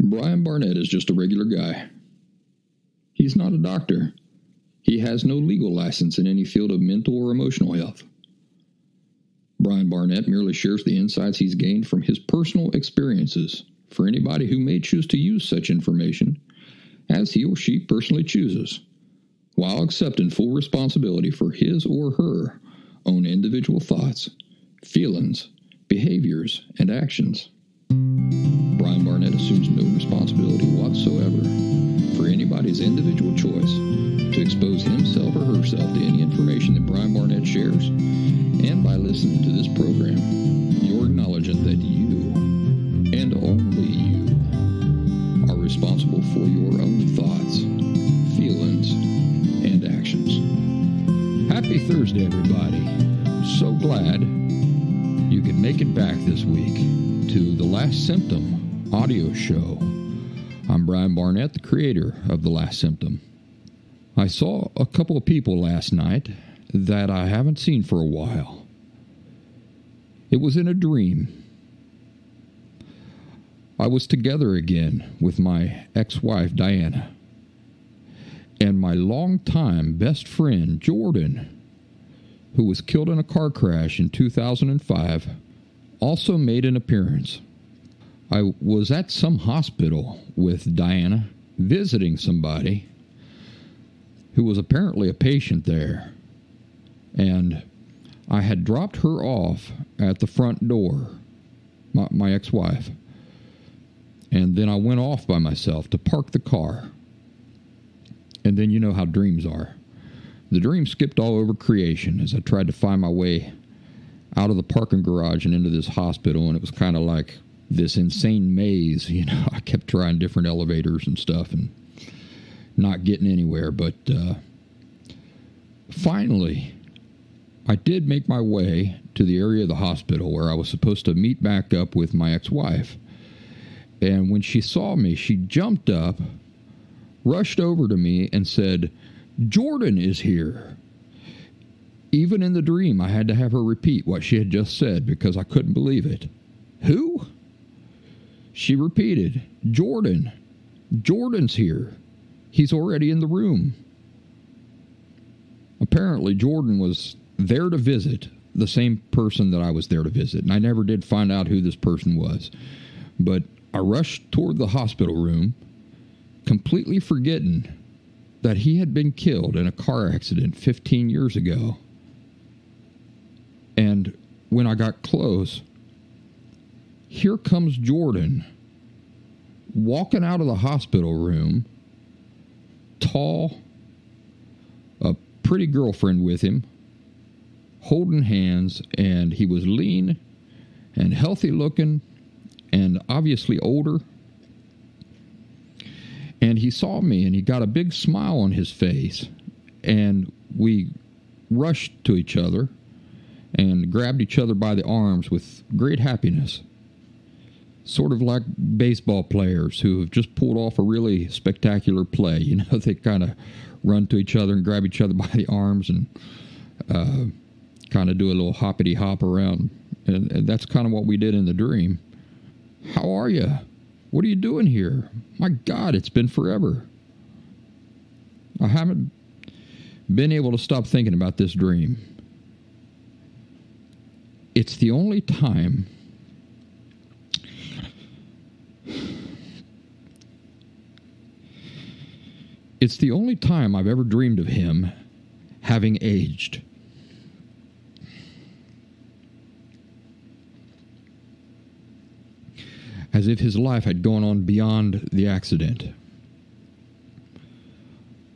Brian Barnett is just a regular guy. He's not a doctor. He has no legal license in any field of mental or emotional health. Brian Barnett merely shares the insights he's gained from his personal experiences for anybody who may choose to use such information as he or she personally chooses, while accepting full responsibility for his or her own individual thoughts, feelings, behaviors, and actions. Brian Barnett assumes no responsibility whatsoever for anybody's individual choice to expose himself or herself to any information that Brian Barnett shares. And by listening to this program, you're acknowledging that you, and only you, are responsible for your own thoughts, feelings, and actions. Happy Thursday, everybody. So glad you could make it back this week to The Last Symptom audio show. I'm Brian Barnett, the creator of The Last Symptom. I saw a couple of people last night that I haven't seen for a while. It was in a dream. I was together again with my ex-wife, Diana, and my longtime best friend, Jordan, who was killed in a car crash in 2005, also made an appearance. I was at some hospital with Diana, visiting somebody who was apparently a patient there, and I had dropped her off at the front door, my ex-wife, and then I went off by myself to park the car. And then you know how dreams are. The dream skipped all over creation as I tried to find my way out of the parking garage and into this hospital, and it was kind of like this insane maze. You know, I kept trying different elevators and stuff and not getting anywhere, but finally I did make my way to the area of the hospital where I was supposed to meet back up with my ex-wife. And when she saw me, she jumped up, rushed over to me, and said, "Jordan is here." Even in the dream, I had to have her repeat what she had just said because I couldn't believe it. "Who?" She repeated, "Jordan. Jordan's here. He's already in the room." Apparently, Jordan was there to visit the same person that I was there to visit, and I never did find out who this person was. But I rushed toward the hospital room, completely forgetting that he had been killed in a car accident 15 years ago. And when I got close, here comes Jordan, walking out of the hospital room, tall, a pretty girlfriend with him, holding hands, and he was lean and healthy looking and obviously older. And he saw me, and he got a big smile on his face, and we rushed to each other and grabbed each other by the arms with great happiness. Sort of like baseball players who have just pulled off a really spectacular play. You know, they kind of run to each other and grab each other by the arms and kind of do a little hoppity hop around. And that's kind of what we did in the dream. "How are you? What are you doing here? My God, it's been forever." I haven't been able to stop thinking about this dream. It's the only time I've ever dreamed of him having aged. As if his life had gone on beyond the accident.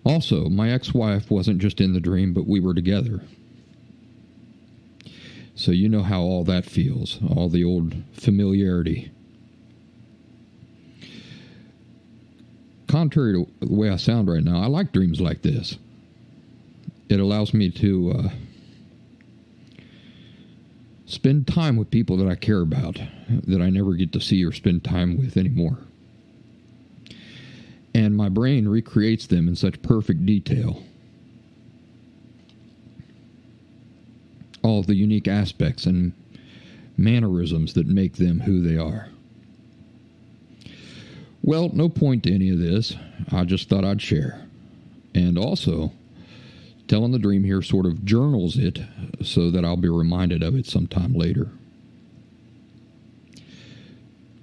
Also, my ex-wife wasn't just in the dream, but we were together. So you know how all that feels, all the old familiarity. Contrary to the way I sound right now, I like dreams like this. It allows me to spend time with people that I care about, that I never get to see or spend time with anymore. And my brain recreates them in such perfect detail. All the unique aspects and mannerisms that make them who they are. Well, no point to any of this. I just thought I'd share. And also, telling the dream here sort of journals it so that I'll be reminded of it sometime later.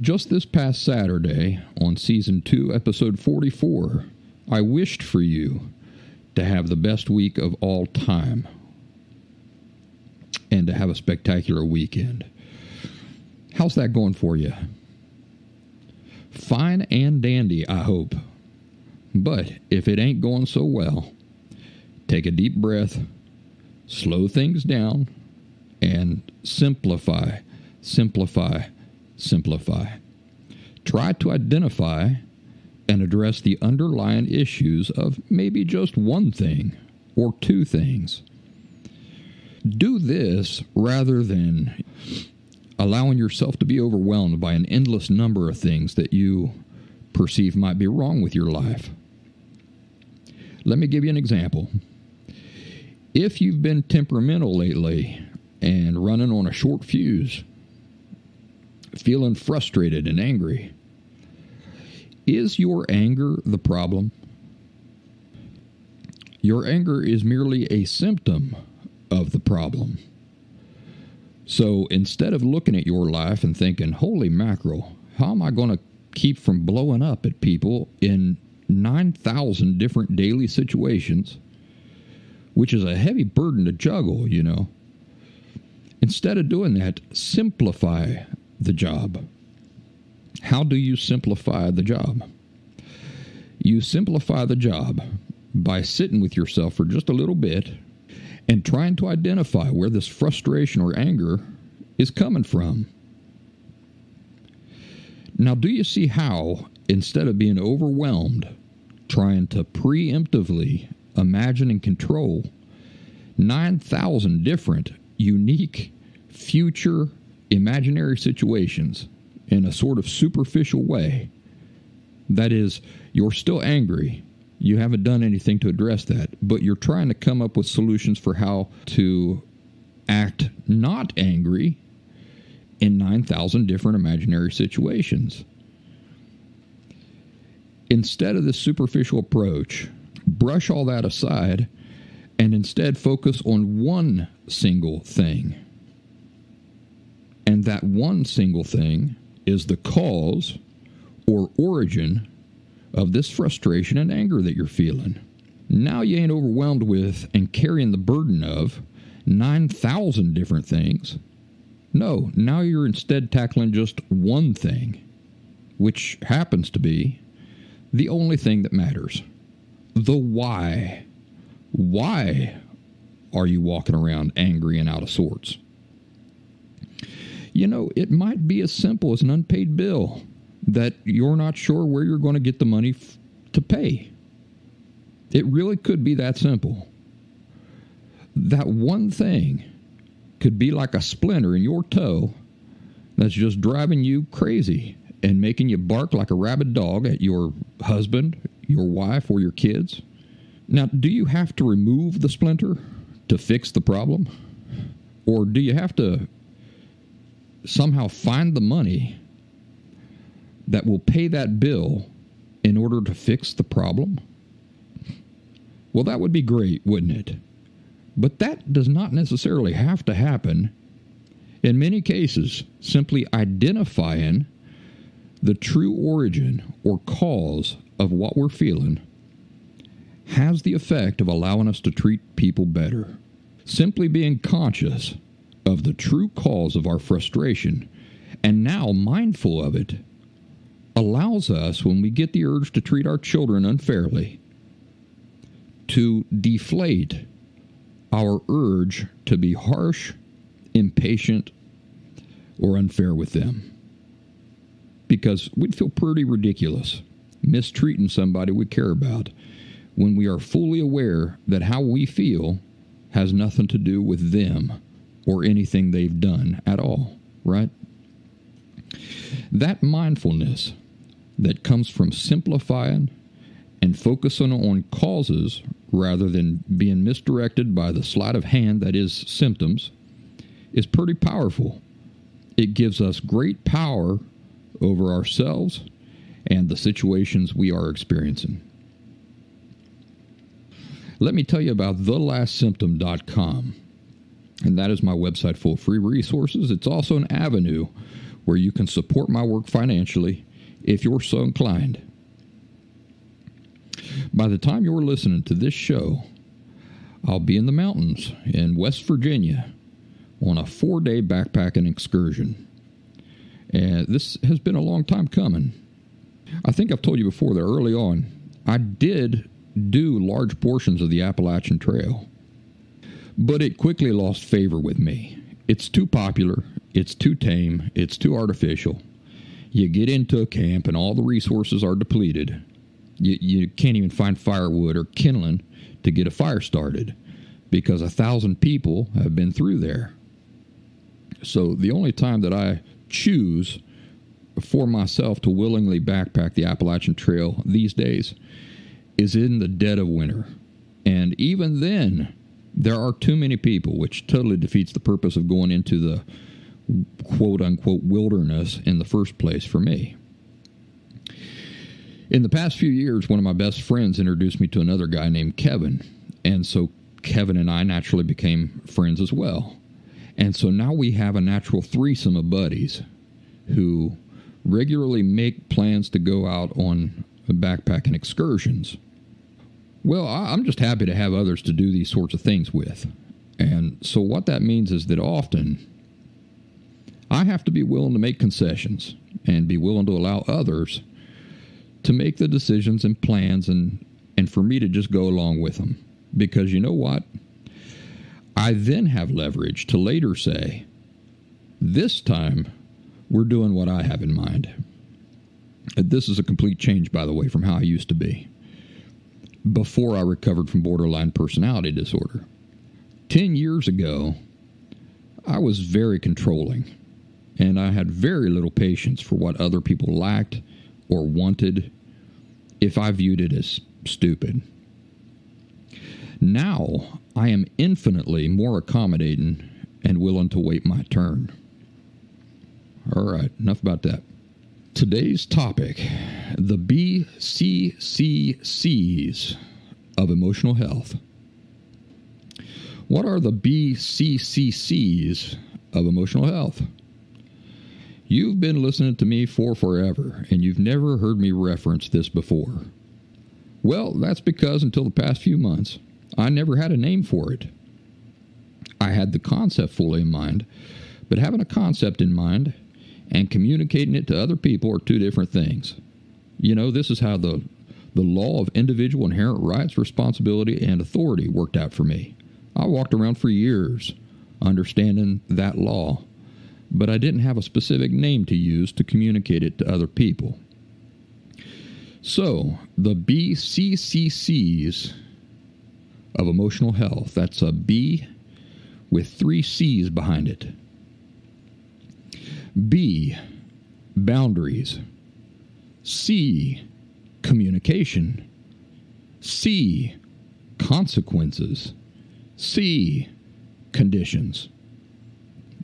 Just this past Saturday, on Season 2, Episode 44, I wished for you to have the best week of all time and to have a spectacular weekend. How's that going for you? Fine and dandy, I hope. But if it ain't going so well, take a deep breath, slow things down, and simplify, simplify, simplify. Try to identify and address the underlying issues of maybe just one thing or two things. Do this rather than allowing yourself to be overwhelmed by an endless number of things that you perceive might be wrong with your life. Let me give you an example. If you've been temperamental lately and running on a short fuse, feeling frustrated and angry, is your anger the problem? Your anger is merely a symptom of the problem. So instead of looking at your life and thinking, holy mackerel, how am I going to keep from blowing up at people in 9,000 different daily situations, which is a heavy burden to juggle, you know. Instead of doing that, simplify the job. How do you simplify the job? You simplify the job by sitting with yourself for just a little bit and trying to identify where this frustration or anger is coming from. Now, do you see how, instead of being overwhelmed, trying to preemptively imagine and control 9,000 different, unique, future, imaginary situations in a sort of superficial way, that is, you're still angry, you haven't done anything to address that, but you're trying to come up with solutions for how to act not angry in 9,000 different imaginary situations. Instead of this superficial approach, brush all that aside and instead focus on one single thing. And that one single thing is the cause or origin of this frustration and anger that you're feeling. Now you ain't overwhelmed with and carrying the burden of 9,000 different things. No, now you're instead tackling just one thing, which happens to be the only thing that matters. The why. Why are you walking around angry and out of sorts? You know, it might be as simple as an unpaid bill that you're not sure where you're going to get the money to pay. It really could be that simple. That one thing could be like a splinter in your toe that's just driving you crazy and making you bark like a rabid dog at your husband, your wife, or your kids. Now, do you have to remove the splinter to fix the problem? Or do you have to somehow find the money that will pay that bill in order to fix the problem? Well, that would be great, wouldn't it? But that does not necessarily have to happen. In many cases, simply identifying the true origin or cause of what we're feeling has the effect of allowing us to treat people better. Simply being conscious of the true cause of our frustration and now mindful of it allows us, when we get the urge to treat our children unfairly, to deflate our urge to be harsh, impatient, or unfair with them. Because we'd feel pretty ridiculous mistreating somebody we care about when we are fully aware that how we feel has nothing to do with them or anything they've done at all, right? That mindfulness that comes from simplifying and focusing on causes rather than being misdirected by the sleight of hand that is symptoms is pretty powerful. It gives us great power over ourselves and the situations we are experiencing. Let me tell you about thelastsymptom.com, and that is my website full of free resources. It's also an avenue where you can support my work financially if you're so inclined. By the time you're listening to this show, I'll be in the mountains in West Virginia on a 4-day backpacking excursion. And this has been a long time coming. I think I've told you before that early on, I did do large portions of the Appalachian Trail, but it quickly lost favor with me. It's too popular, it's too tame, it's too artificial. You get into a camp and all the resources are depleted. You can't even find firewood or kindling to get a fire started because 1,000 people have been through there. So the only time that I choose for myself to willingly backpack the Appalachian Trail these days is in the dead of winter. And even then, there are too many people, which totally defeats the purpose of going into the quote-unquote wilderness in the first place for me. In the past few years, one of my best friends introduced me to another guy named Kevin. And so Kevin and I naturally became friends as well. And so now we have a natural threesome of buddies who regularly make plans to go out on backpacking excursions. Well, I'm just happy to have others to do these sorts of things with. And so what that means is that often I have to be willing to make concessions and be willing to allow others to make the decisions and plans and for me to just go along with them. Because you know what? I then have leverage to later say, this time we're doing what I have in mind. This is a complete change, by the way, from how I used to be before I recovered from borderline personality disorder. 10 years ago, I was very controlling, and I had very little patience for what other people lacked or wanted if I viewed it as stupid. Now, I am infinitely more accommodating and willing to wait my turn. All right, enough about that. Today's topic, the BCCCs of emotional health. What are the BCCCs of emotional health? You've been listening to me for forever, and you've never heard me reference this before. Well, that's because until the past few months, I never had a name for it. I had the concept fully in mind, but having a concept in mind and communicating it to other people are two different things. You know, this is how the law of individual inherent rights, responsibility, and authority worked out for me. I walked around for years understanding that law, but I didn't have a specific name to use to communicate it to other people. So, the BCCCs of emotional health, that's a B with 3 C's behind it. B, boundaries. C, communication. C, consequences. C, conditions.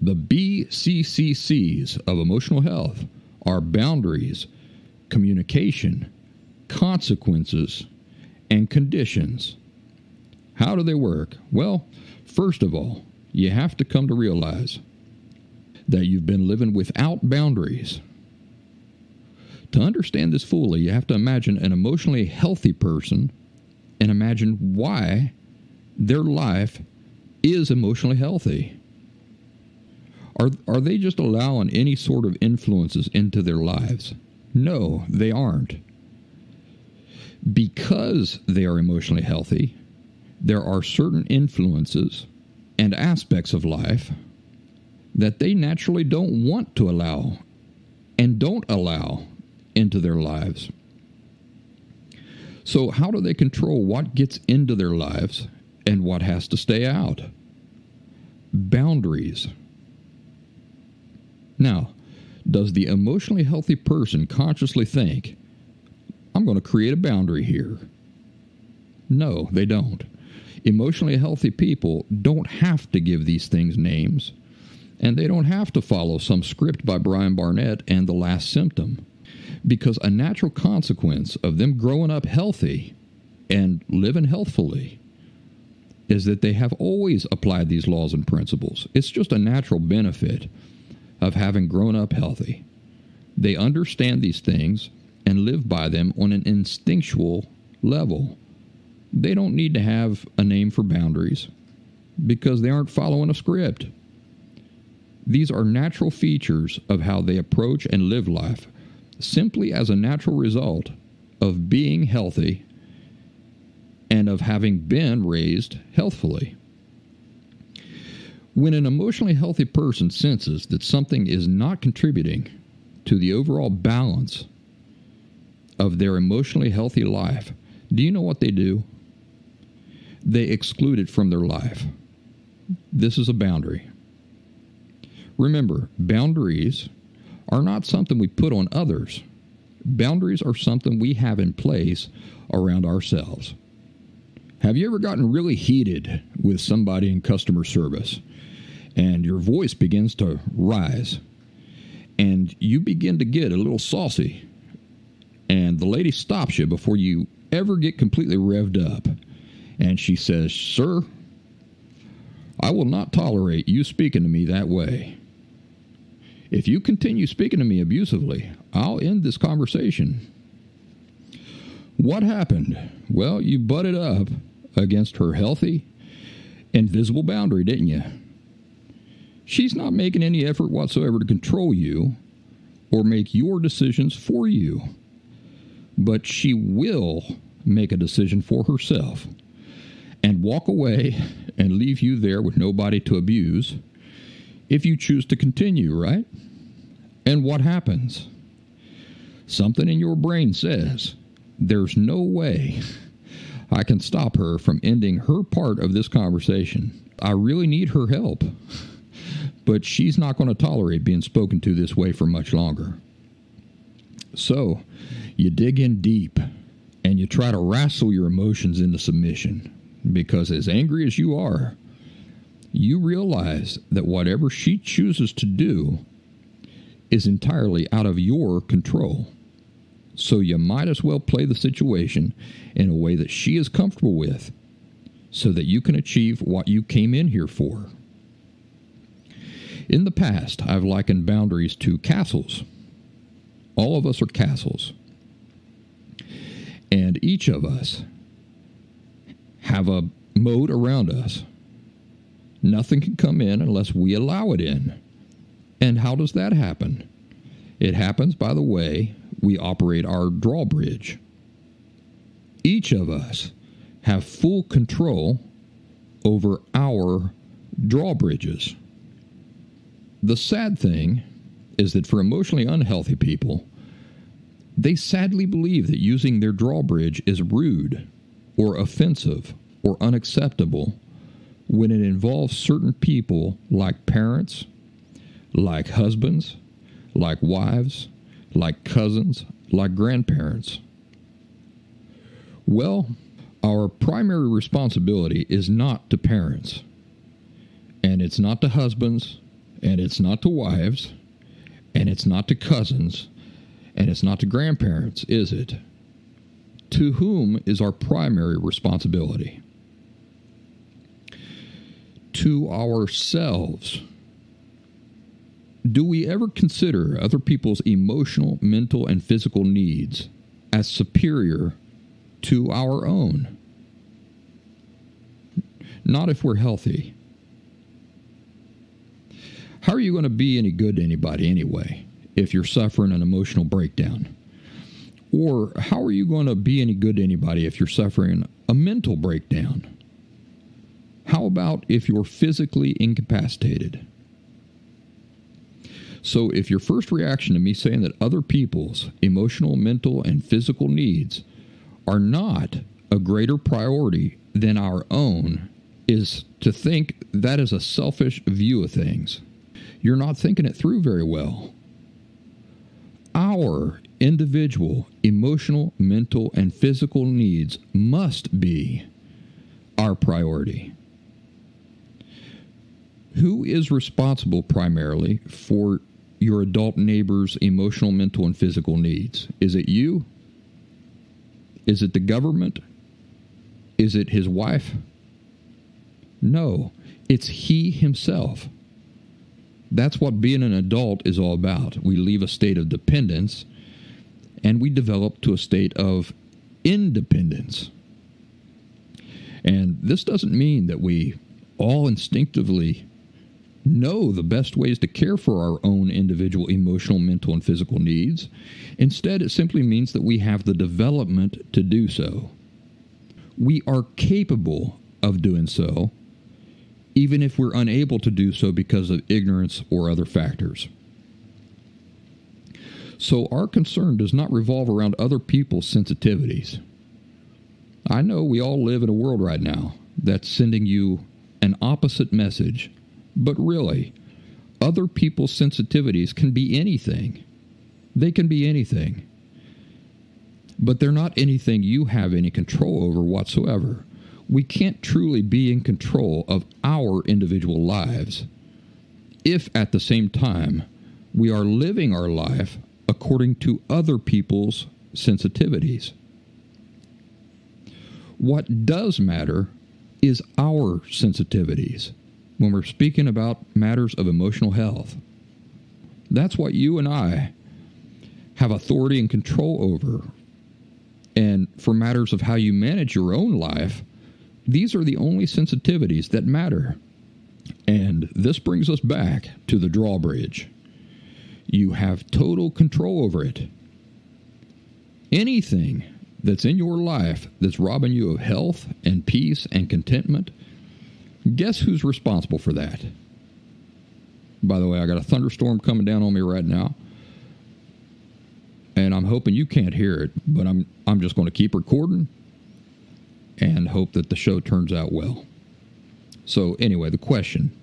The BCCCs of emotional health are boundaries, communication, consequences, and conditions. How do they work? Well, first of all, you have to come to realize that you've been living without boundaries. To understand this fully, you have to imagine an emotionally healthy person and imagine why their life is emotionally healthy. Are they just allowing any sort of influences into their lives? No, they aren't. Because they are emotionally healthy, there are certain influences and aspects of life that they naturally don't want to allow and don't allow into their lives. So how do they control what gets into their lives and what has to stay out? Boundaries. Now, does the emotionally healthy person consciously think, I'm going to create a boundary here? No, they don't. Emotionally healthy people don't have to give these things names, and they don't have to follow some script by Brian Barnett and The Last Symptom. Because a natural consequence of them growing up healthy and living healthfully is that they have always applied these laws and principles. It's just a natural benefit of having grown up healthy. They understand these things and live by them on an instinctual level. They don't need to have a name for boundaries because they aren't following a script. These are natural features of how they approach and live life, simply as a natural result of being healthy and of having been raised healthfully. When an emotionally healthy person senses that something is not contributing to the overall balance of their emotionally healthy life, do you know what they do? They exclude it from their life. This is a boundary. Remember, boundaries are not something we put on others. Boundaries are something we have in place around ourselves. Have you ever gotten really heated with somebody in customer service and your voice begins to rise and you begin to get a little saucy and the lady stops you before you ever get completely revved up and she says, "Sir, I will not tolerate you speaking to me that way. If you continue speaking to me abusively, I'll end this conversation." What happened? Well, you butted up against her healthy and visible boundary, didn't you? She's not making any effort whatsoever to control you or make your decisions for you, but she will make a decision for herself and walk away and leave you there with nobody to abuse if you choose to continue, right? And what happens? Something in your brain says, there's no way I can stop her from ending her part of this conversation. I really need her help, but she's not going to tolerate being spoken to this way for much longer. So you dig in deep and you try to wrestle your emotions into submission, because as angry as you are, you realize that whatever she chooses to do is entirely out of your control. So you might as well play the situation in a way that she is comfortable with so that you can achieve what you came in here for. In the past, I've likened boundaries to castles. All of us are castles. And each of us have a moat around us. Nothing can come in unless we allow it in. And how does that happen? It happens by the way we operate our drawbridge. Each of us have full control over our drawbridges. The sad thing is that for emotionally unhealthy people, they sadly believe that using their drawbridge is rude or offensive or unacceptable when it involves certain people like parents, like husbands, like wives, like cousins, like grandparents. Well, our primary responsibility is not to parents, and it's not to husbands, and it's not to wives, and it's not to cousins, and it's not to grandparents, is it? To whom is our primary responsibility? To ourselves. Do we ever consider other people's emotional, mental, and physical needs as superior to our own? Not if we're healthy. How are you going to be any good to anybody anyway if you're suffering an emotional breakdown? Or how are you going to be any good to anybody if you're suffering a mental breakdown? How about if you're physically incapacitated? So if your first reaction to me saying that other people's emotional, mental, and physical needs are not a greater priority than our own is to think that is a selfish view of things, you're not thinking it through very well. Our individual emotional, mental, and physical needs must be our priority. Who is responsible primarily for your adult neighbor's emotional, mental, and physical needs? Is it you? Is it the government? Is it his wife? No, it's he himself. That's what being an adult is all about. We leave a state of dependence and we develop to a state of independence. And this doesn't mean that we all instinctively know the best ways to care for our own individual emotional, mental, and physical needs. Instead, it simply means that we have the development to do so. We are capable of doing so, even if we're unable to do so because of ignorance or other factors. So our concern does not revolve around other people's sensitivities. I know we all live in a world right now that's sending you an opposite message, but really, other people's sensitivities can be anything. They can be anything. But they're not anything you have any control over whatsoever. We can't truly be in control of our individual lives if at the same time we are living our life according to other people's sensitivities. What does matter is our sensitivities when we're speaking about matters of emotional health. That's what you and I have authority and control over. And for matters of how you manage your own life, these are the only sensitivities that matter. And this brings us back to the drawbridge. You have total control over it. Anything that's in your life that's robbing you of health and peace and contentment, guess who's responsible for that? By the way, I got a thunderstorm coming down on me right now, and I'm hoping you can't hear it, but I'm just going to keep recording and hope that the show turns out well. So anyway, the question: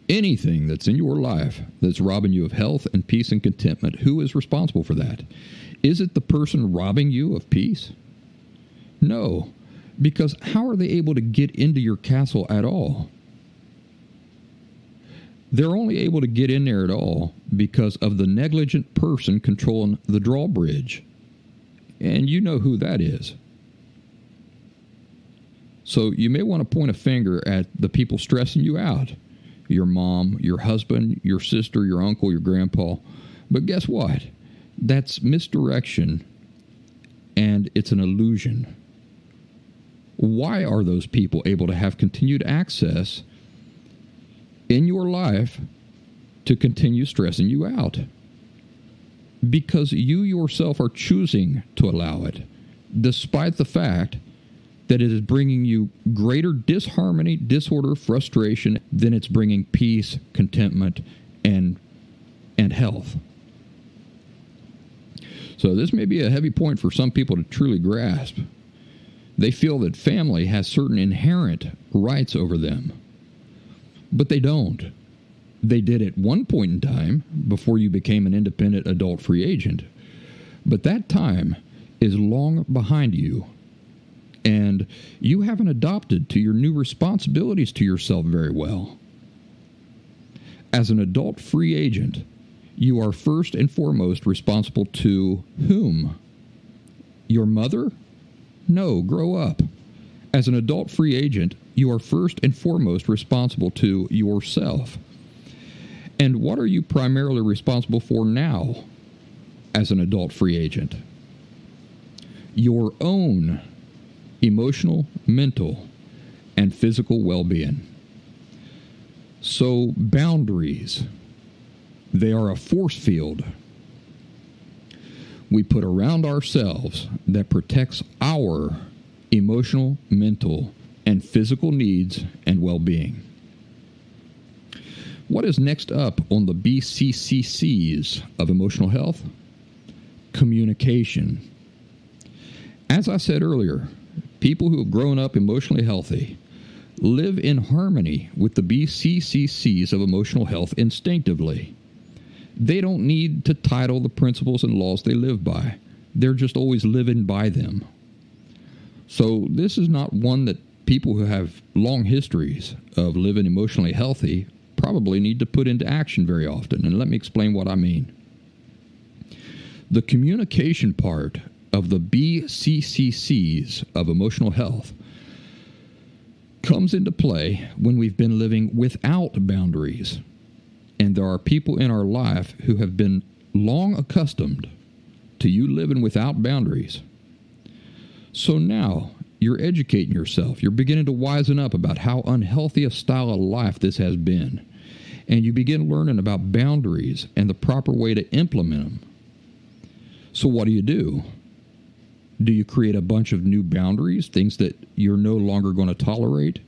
anything that's in your life that's robbing you of health and peace and contentment, who is responsible for that? Is it the person robbing you of peace? No, because how are they able to get into your castle at all? They're only able to get in there at all because of the negligent person controlling the drawbridge. And you know who that is. So you may want to point a finger at the people stressing you out. Your mom, your husband, your sister, your uncle, your grandpa. But guess what? That's misdirection, and it's an illusion. Why are those people able to have continued access in your life to continue stressing you out? Because you yourself are choosing to allow it, despite the fact that it is bringing you greater disharmony, disorder, frustration than it's bringing peace, contentment, and health. So this may be a heavy point for some people to truly grasp. They feel that family has certain inherent rights over them, but they don't. They did at one point in time before you became an independent adult free agent, but that time is long behind you, and you haven't adopted to your new responsibilities to yourself very well. As an adult free agent, you are first and foremost responsible to whom? Your mother? No, grow up. As an adult free agent, you are first and foremost responsible to yourself. And what are you primarily responsible for now as an adult free agent? Your own emotional, mental, and physical well-being. So boundaries, they are a force field we put around ourselves that protects our emotional, mental, and physical needs and well-being. What is next up on the BCCCs of emotional health? Communication. As I said earlier, people who have grown up emotionally healthy live in harmony with the BCCCs of emotional health instinctively. They don't need to title the principles and laws they live by. They're just always living by them. So this is not one that people who have long histories of living emotionally healthy probably need to put into action very often. And let me explain what I mean. The communication part of the BCCCs of emotional health comes into play when we've been living without boundaries. And there are people in our life who have been long accustomed to you living without boundaries. So now you're educating yourself. You're beginning to wisen up about how unhealthy a style of life this has been. And you begin learning about boundaries and the proper way to implement them. So what do? Do you create a bunch of new boundaries, things that you're no longer going to tolerate,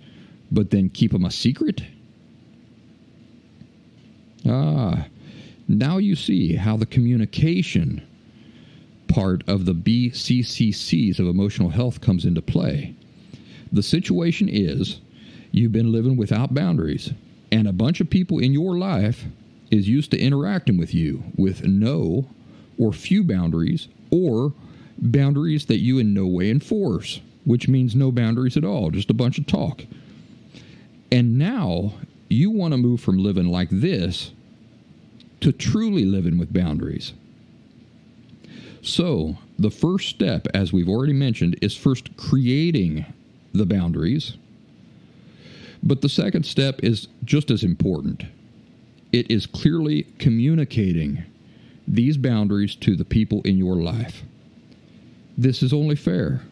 but then keep them a secret? Now you see how the communication part of the BCCCs of emotional health comes into play. The situation is you've been living without boundaries, and a bunch of people in your life is used to interacting with you with no or few boundaries, or boundaries that you in no way enforce, which means no boundaries at all, just a bunch of talk. And now you want to move from living like this to truly living with boundaries. So the first step, as we've already mentioned, is first creating the boundaries. But the second step is just as important. It is clearly communicating these boundaries to the people in your life. This is only fair.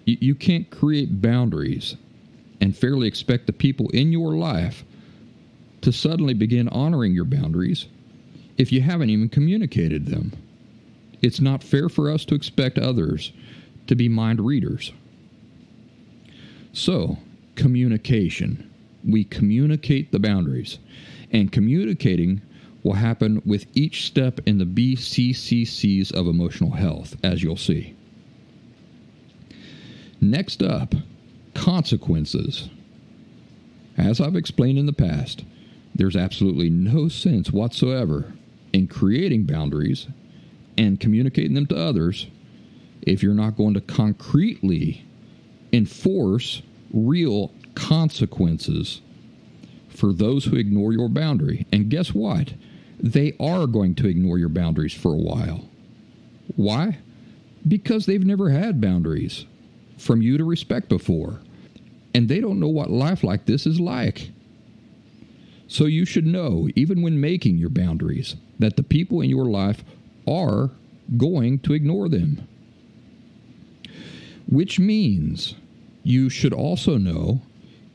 You can't create boundaries and fairly expect the people in your life to suddenly begin honoring your boundaries if you haven't even communicated them. It's not fair for us to expect others to be mind readers. So, communication. We communicate the boundaries. And communicating will happen with each step in the BCCCs of emotional health, as you'll see. Next up, consequences. As I've explained in the past, there's absolutely no sense whatsoever in creating boundaries and communicating them to others if you're not going to concretely enforce real consequences for those who ignore your boundary. And guess what? They are going to ignore your boundaries for a while. Why? Because they've never had boundaries from you to respect before. And they don't know what life like this is like. So you should know, even when making your boundaries, that the people in your life are going to ignore them. Which means you should also know,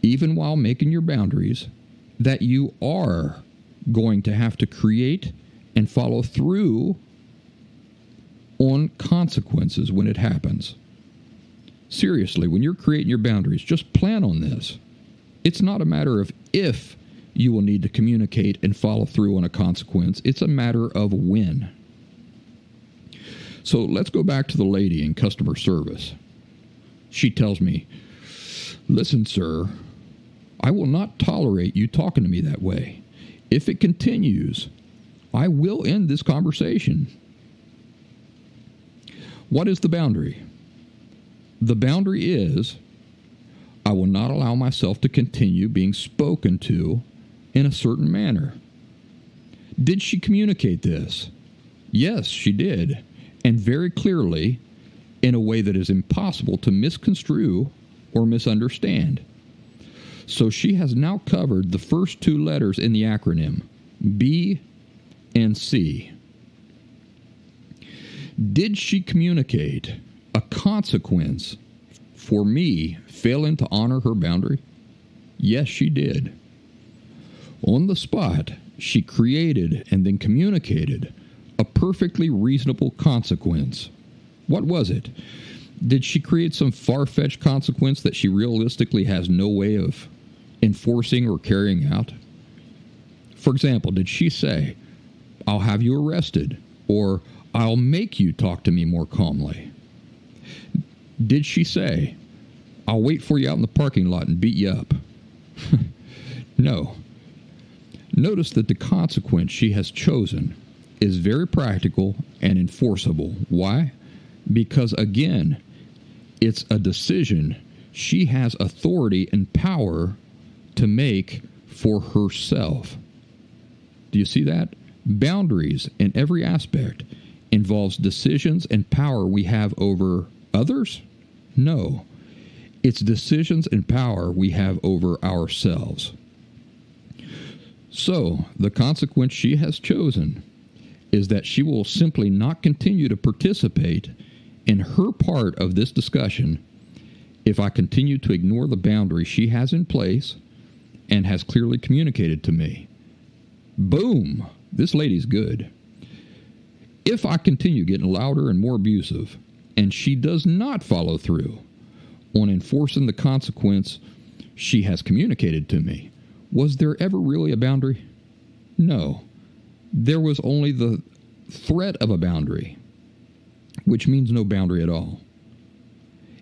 even while making your boundaries, that you are going to have to create and follow through on consequences when it happens. Seriously, when you're creating your boundaries, just plan on this. It's not a matter of if you will need to communicate and follow through on a consequence. It's a matter of when. So let's go back to the lady in customer service. She tells me, "Listen, sir, I will not tolerate you talking to me that way. If it continues, I will end this conversation." What is the boundary? The boundary is, I will not allow myself to continue being spoken to in a certain manner. Did she communicate this? Yes, she did, and very clearly, in a way that is impossible to misconstrue or misunderstand. So she has now covered the first two letters in the acronym, B and C. Did she communicate a consequence for me failing to honor her boundary? Yes, she did. On the spot, she created and then communicated a perfectly reasonable consequence. What was it? Did she create some far-fetched consequence that she realistically has no way of enforcing or carrying out? For example, did she say, "I'll have you arrested," or "I'll make you talk to me more calmly"? Did she say, "I'll wait for you out in the parking lot and beat you up"? No. Notice that the consequence she has chosen is very practical and enforceable. Why? Because, again, it's a decision she has authority and power to make for herself. Do you see that? Boundaries in every aspect involves decisions and power we have over others? No. It's decisions and power we have over ourselves. So, the consequence she has chosen is that she will simply not continue to participate in her part of this discussion if I continue to ignore the boundaries she has in place and has clearly communicated to me. Boom! This lady's good. If I continue getting louder and more abusive, and she does not follow through on enforcing the consequence she has communicated to me, was there ever really a boundary? No. There was only the threat of a boundary, which means no boundary at all.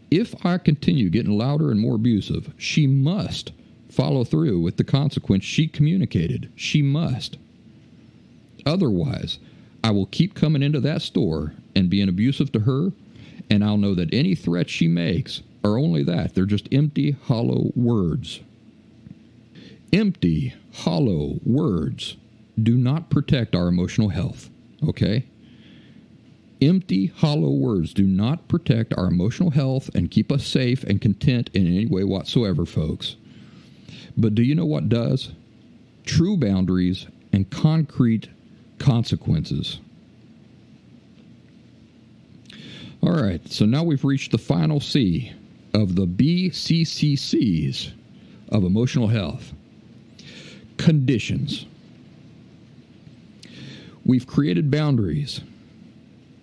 If I continue getting louder and more abusive, she must follow through with the consequence she communicated. She must. Otherwise, I will keep coming into that store and being abusive to her, and I'll know that any threats she makes are only that. They're just empty, hollow words. Empty, hollow words do not protect our emotional health, okay? Empty, hollow words do not protect our emotional health and keep us safe and content in any way whatsoever, folks. But do you know what does? True boundaries and concrete consequences. All right, so now we've reached the final C of the BCCCs of emotional health. Conditions. We've created boundaries.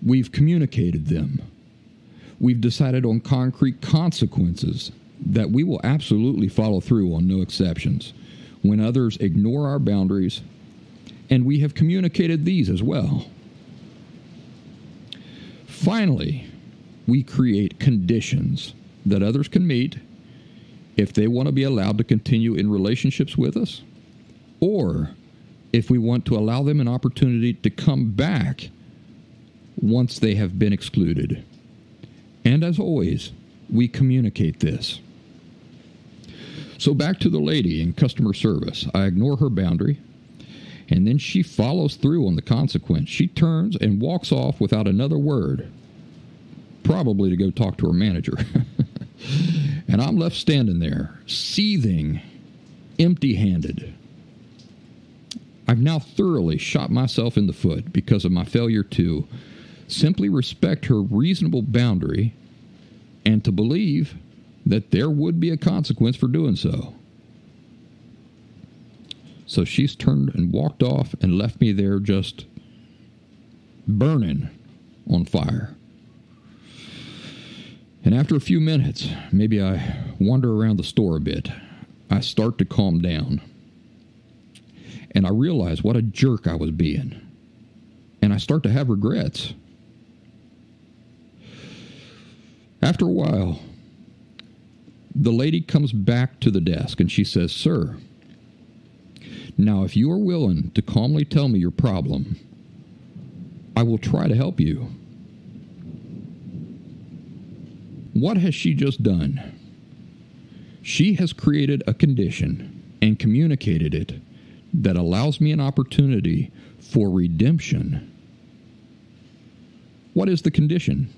We've communicated them. We've decided on concrete consequences that we will absolutely follow through on, no exceptions, when others ignore our boundaries, and we have communicated these as well. Finally, we create conditions that others can meet if they want to be allowed to continue in relationships with us, or if we want to allow them an opportunity to come back once they have been excluded. And as always, we communicate this. So back to the lady in customer service. I ignore her boundary, and then she follows through on the consequence. She turns and walks off without another word, probably to go talk to her manager. And I'm left standing there, seething, empty-handed. I've now thoroughly shot myself in the foot because of my failure to simply respect her reasonable boundary and to believe that there would be a consequence for doing so. So she's turned and walked off and left me there just burning on fire. And after a few minutes, maybe I wander around the store a bit, I start to calm down. And I realize what a jerk I was being. And I start to have regrets. After a while, the lady comes back to the desk and she says, "Sir, now if you are willing to calmly tell me your problem, I will try to help you." What has she just done? She has created a condition and communicated it that allows me an opportunity for redemption. What is the condition?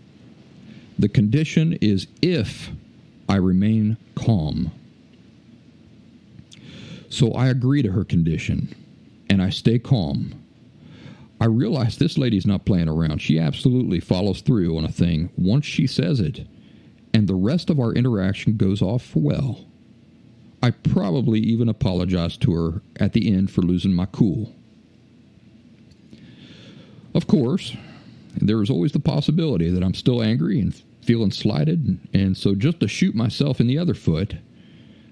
The condition is if I remain calm. So I agree to her condition, and I stay calm. I realize this lady's not playing around. She absolutely follows through on a thing once she says it, and the rest of our interaction goes off well. I probably even apologized to her at the end for losing my cool. Of course, there is always the possibility that I'm still angry and feeling slighted, and so just to shoot myself in the other foot,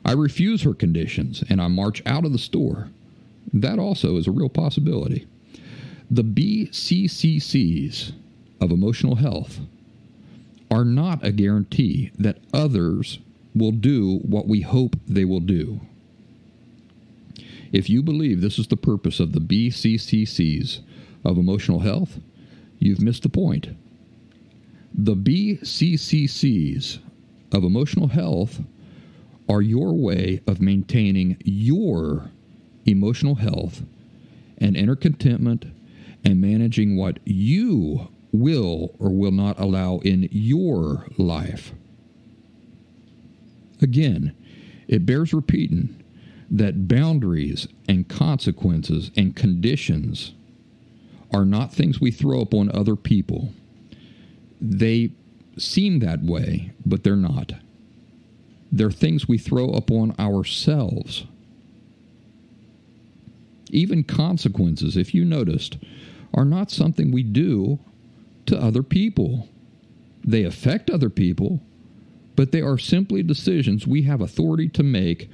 I refuse her conditions and I march out of the store. That also is a real possibility. The BCCCs of emotional health are not a guarantee that others will do what we hope they will do. If you believe this is the purpose of the BCCCs of emotional health, you've missed the point. The BCCCs of emotional health are your way of maintaining your emotional health, and inner contentment, and managing what you will or will not allow in your life. Again, it bears repeating that boundaries and consequences and conditions are not things we throw upon other people. They seem that way, but they're not. They're things we throw upon ourselves. Even consequences, if you noticed, are not something we do to other people. They affect other people, but they are simply decisions we have authority to make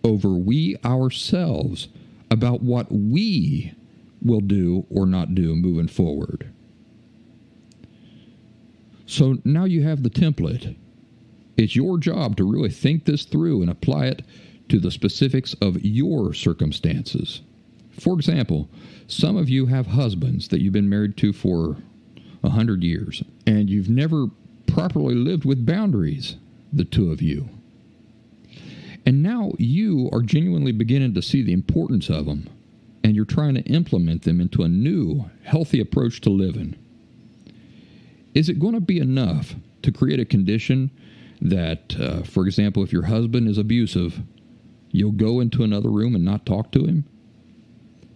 over we ourselves about what we will do or not do moving forward. So now you have the template. It's your job to really think this through and apply it to the specifics of your circumstances. For example, some of you have husbands that you've been married to for 100 years, and you've never properly lived with boundaries, the two of you. And now you are genuinely beginning to see the importance of them, and you're trying to implement them into a new, healthy approach to living. Is it going to be enough to create a condition that, for example, if your husband is abusive, you'll go into another room and not talk to him?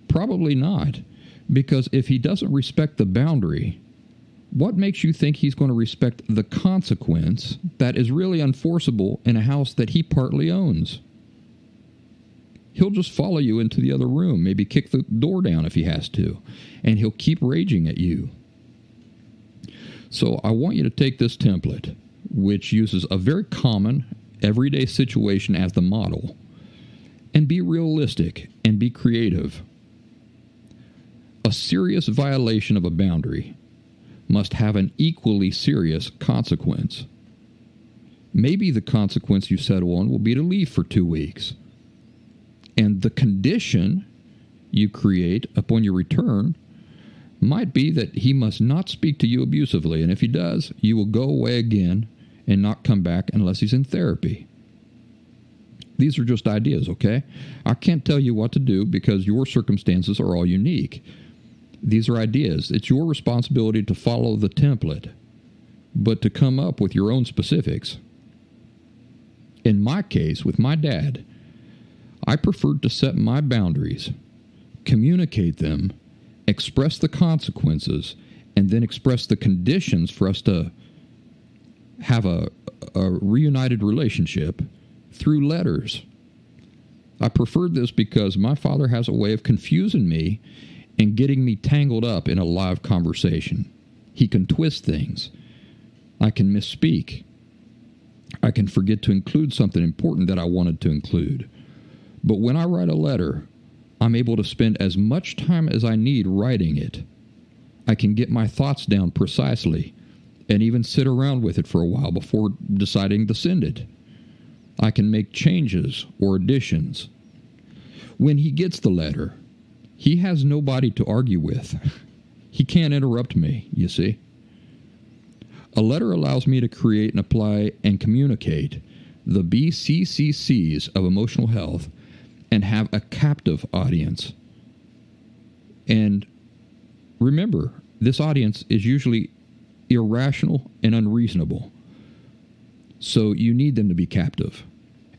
Probably not, because if he doesn't respect the boundary, what makes you think he's going to respect the consequence that is really unforceable in a house that he partly owns? He'll just follow you into the other room, maybe kick the door down if he has to, and he'll keep raging at you. So I want you to take this template, which uses a very common, everyday situation as the model, and be realistic and be creative. A serious violation of a boundary must have an equally serious consequence. Maybe the consequence you settle on will be to leave for 2 weeks. And the condition you create upon your return might be that he must not speak to you abusively, and if he does, you will go away again and not come back unless he's in therapy. These are just ideas, okay? I can't tell you what to do because your circumstances are all unique. These are ideas. It's your responsibility to follow the template, but to come up with your own specifics. In my case, with my dad, I preferred to set my boundaries, communicate them, express the consequences, and then express the conditions for us to have a reunited relationship through letters. I preferred this because my father has a way of confusing me and getting me tangled up in a live conversation. He can twist things. I can misspeak. I can forget to include something important that I wanted to include. But when I write a letter, I'm able to spend as much time as I need writing it. I can get my thoughts down precisely and even sit around with it for a while before deciding to send it. I can make changes or additions. When he gets the letter, he has nobody to argue with. He can't interrupt me, you see. A letter allows me to create and apply and communicate the BCCCs of emotional health and have a captive audience. And remember, this audience is usually irrational and unreasonable. So you need them to be captive.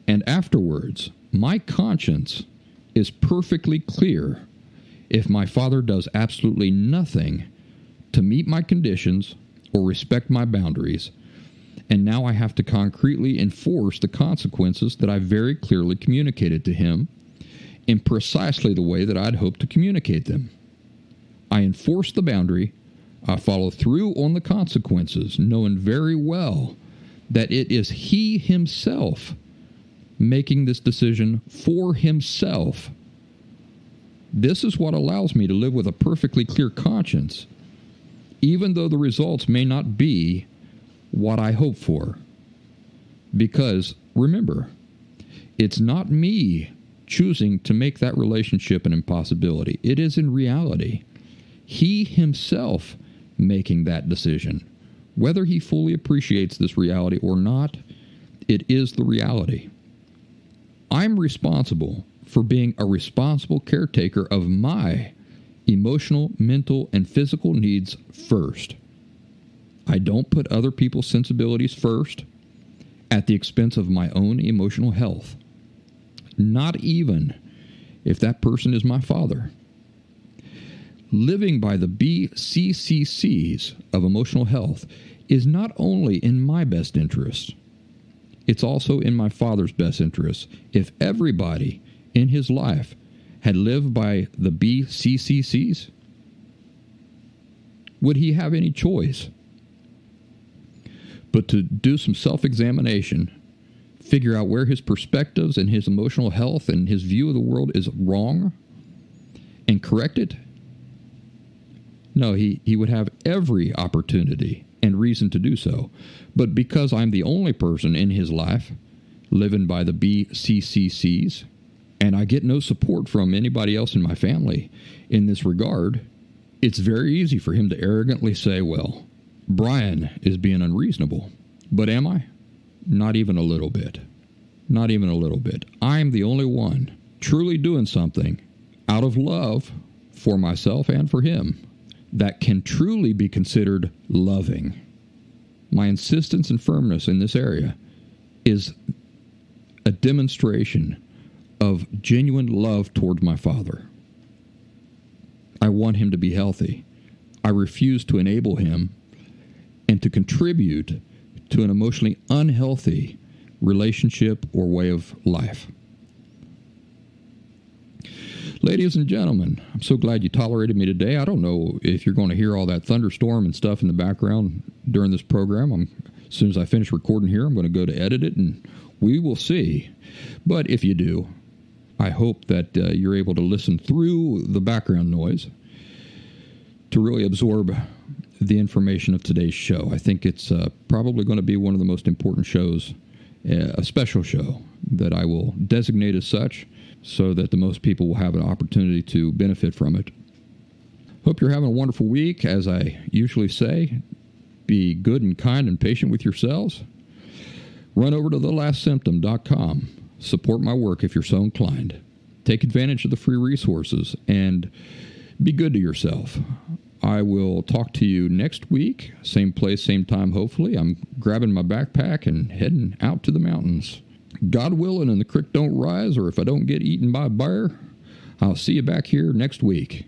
And afterwards, my conscience is perfectly clear if my father does absolutely nothing to meet my conditions or respect my boundaries, and now I have to concretely enforce the consequences that I very clearly communicated to him in precisely the way that I'd hoped to communicate them. I enforce the boundary, I follow through on the consequences, knowing very well that it is he himself making this decision for himself. This is what allows me to live with a perfectly clear conscience, even though the results may not be what I hope for. Because, remember, it's not me choosing to make that relationship an impossibility. It is in reality he himself making that decision. Whether he fully appreciates this reality or not, it is the reality. I'm responsible for being a responsible caretaker of my emotional, mental, and physical needs first. I don't put other people's sensibilities first at the expense of my own emotional health. Not even if that person is my father. Living by the BCCCs of emotional health is not only in my best interest, it's also in my father's best interest. If everybody in his life had lived by the BCCCs, would he have any choice but to do some self-examination, figure out where his perspectives and his emotional health and his view of the world is wrong, and correct it? No, he would have every opportunity and reason to do so. But because I'm the only person in his life living by the BCCCs, and I get no support from anybody else in my family in this regard, it's very easy for him to arrogantly say, well, Brian is being unreasonable. But am I? Not even a little bit. Not even a little bit. I'm the only one truly doing something out of love for myself and for him that can truly be considered loving. My insistence and firmness in this area is a demonstration of genuine love toward my father. I want him to be healthy. I refuse to enable him and to contribute to an emotionally unhealthy relationship or way of life. Ladies and gentlemen, I'm so glad you tolerated me today. I don't know if you're going to hear all that thunderstorm and stuff in the background during this program. As soon as I finish recording here, I'm going to go to edit it, and we will see. But if you do, I hope that you're able to listen through the background noise to really absorb the information of today's show. I think it's probably going to be one of the most important shows, a special show that I will designate as such, so that the most people will have an opportunity to benefit from it. Hope you're having a wonderful week. As I usually say, be good and kind and patient with yourselves. Run over to thelastsymptom.com. Support my work if you're so inclined. Take advantage of the free resources and be good to yourself. I will talk to you next week. Same place, same time, hopefully. I'm grabbing my backpack and heading out to the mountains. God willing, and the creek don't rise, or if I don't get eaten by a bear, I'll see you back here next week.